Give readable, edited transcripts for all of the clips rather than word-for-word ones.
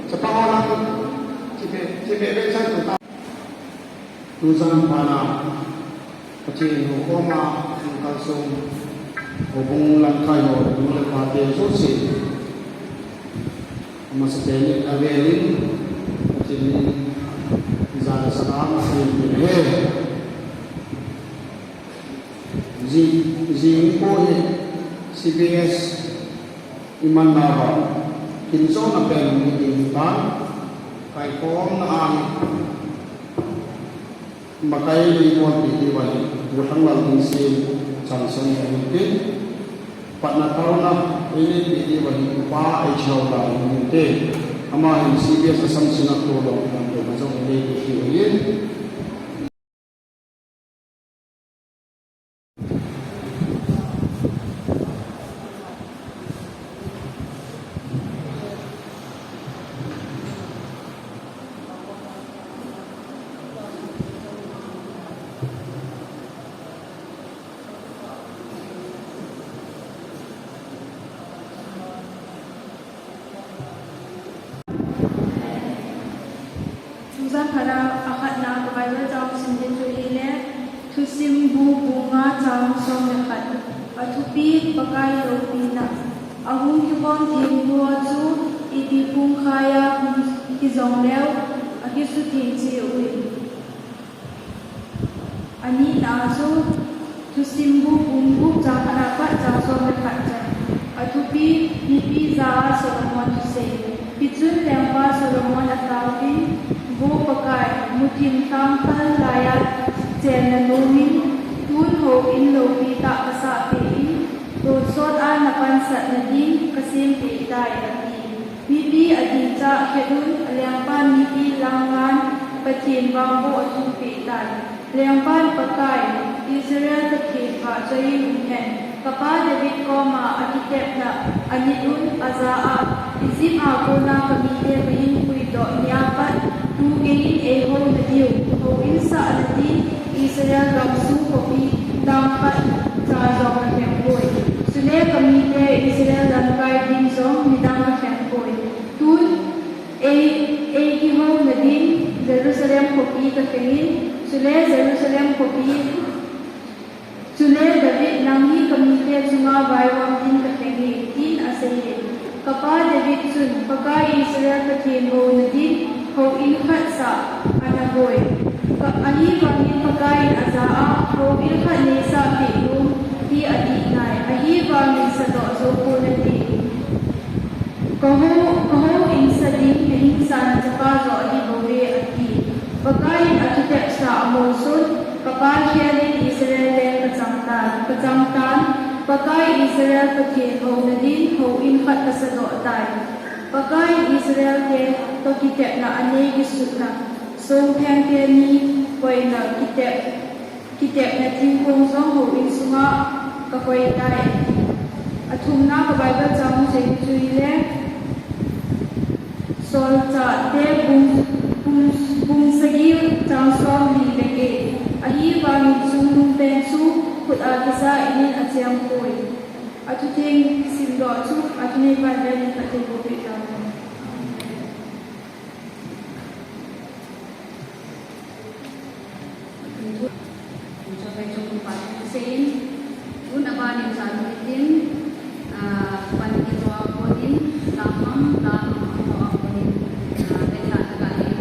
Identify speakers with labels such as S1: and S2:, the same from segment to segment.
S1: sa pangalan si Bebe Chan Tuzan Pana Kacin Hukoma Ang Kalsong Hubung Langkayo Dulang Pati Sosi Masakeni Avelin Kacin Zara Salam Kacin Bebe Zingko CBS Iman Nava Kinso na pero Iman Kay Pong na ang Makay Limon Iwan Buhang Walingsin Chanson Iwan Patnataw na Ini Iwan Pa Ay Chawla Iwan Ama yung CBS Asam Sinatulong Ang Mazong Ini Iwan
S2: Tuzan para akad na kabayo jam sinjin tuile tusimbu bunga jam som lekat atupi pakai ropi na ahung hibon timbu aju idi bung kaya hizong leo akisu tinci ui ani na aju tusimbu bungu jam akad jam som lekat atupi nipi za Solomon tusay pitun lempa Solomon atawin Bo pakai mutin tampal layat jen lomin tun ho in lobi tak kasa pein rosot an napan sat nadin kasim pe dai ati bibi adinca kedun liangpan bibi langan patin bambo atu pe dai liangpan pakai Israel ke pa jai umhen kapa David koma architect na anidun azaa izim agona kamite bein kuido niapat tu gengin ehol nadiu ho insa alati Israel ramsu kopi dampat charjong kempoi sune kamite Israel langkai din song midang kempoi tun ki ho nadin Jerusalem kopi kakengin sune Jerusalem kopi sune David nangi kamite sunga baiwam din kakengin tin asay kapa David sun pakai Israel kakin ho nadin ho ilkhat sa anagoy ani bangin pagkain azaa ho ilkhat ni sa pilum di adinay ahi bangin sa do so po nati kaho insa din hinsan sa kazo adi bobe ati pagkain architect sa amonsun kapal siya din Israel kacangtan pagkain Israel kakin ho nadin ho ilkhat sa do tay Pakai Israel ke to kita na ane gisut na so pen ke ni koi na kita na tingkong song ho in sunga ka koi dai athum na ka Bible jam se chuile sol cha te bung sagi jam som li leke ahi ba mi chung pen su khut a kisa inin achiam koi atuting simdo chu atne ba dai ka te bo pe ta sampai jumpa pada sen un abani salutin panito apotin tamam apotin desa sekali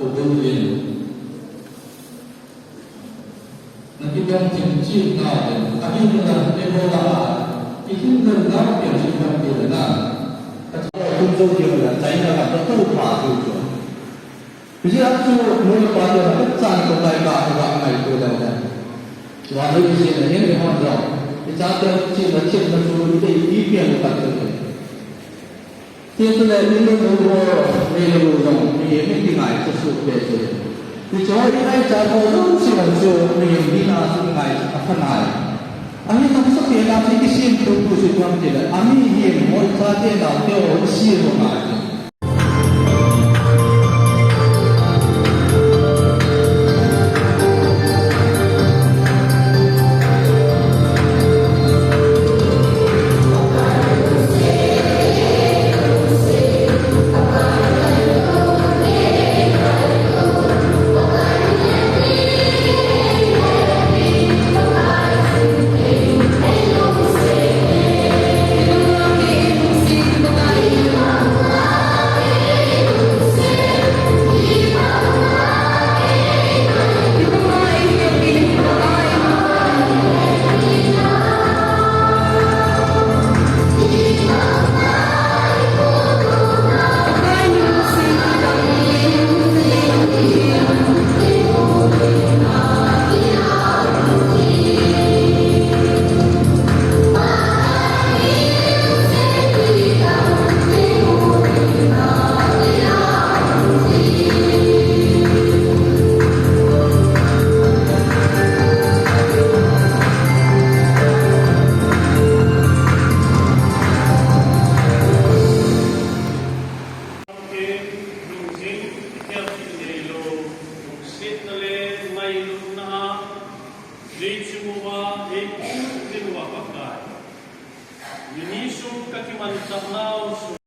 S3: Kemudian nanti yang cincin kau, akhirnya ebola, itu tentang yang cincin dia nak. Kalau tu dia nak China kan tu padu tu. Jadi tu mula padu nak cakap tu baik tak orang mai tu dah. Walau di sini ni memang jauh. Kita China tu di pian tak tu. Tiada lagi ni orang ni tinggal sesuatu betul. Dijual ini jauh tu siapa ni bina sungai apa nai. Ami tak sesuatu yang kita siapa tu siapa dia. Ami ni mau cari dah dia siapa nai.
S4: Yunisu kakiman sabnaw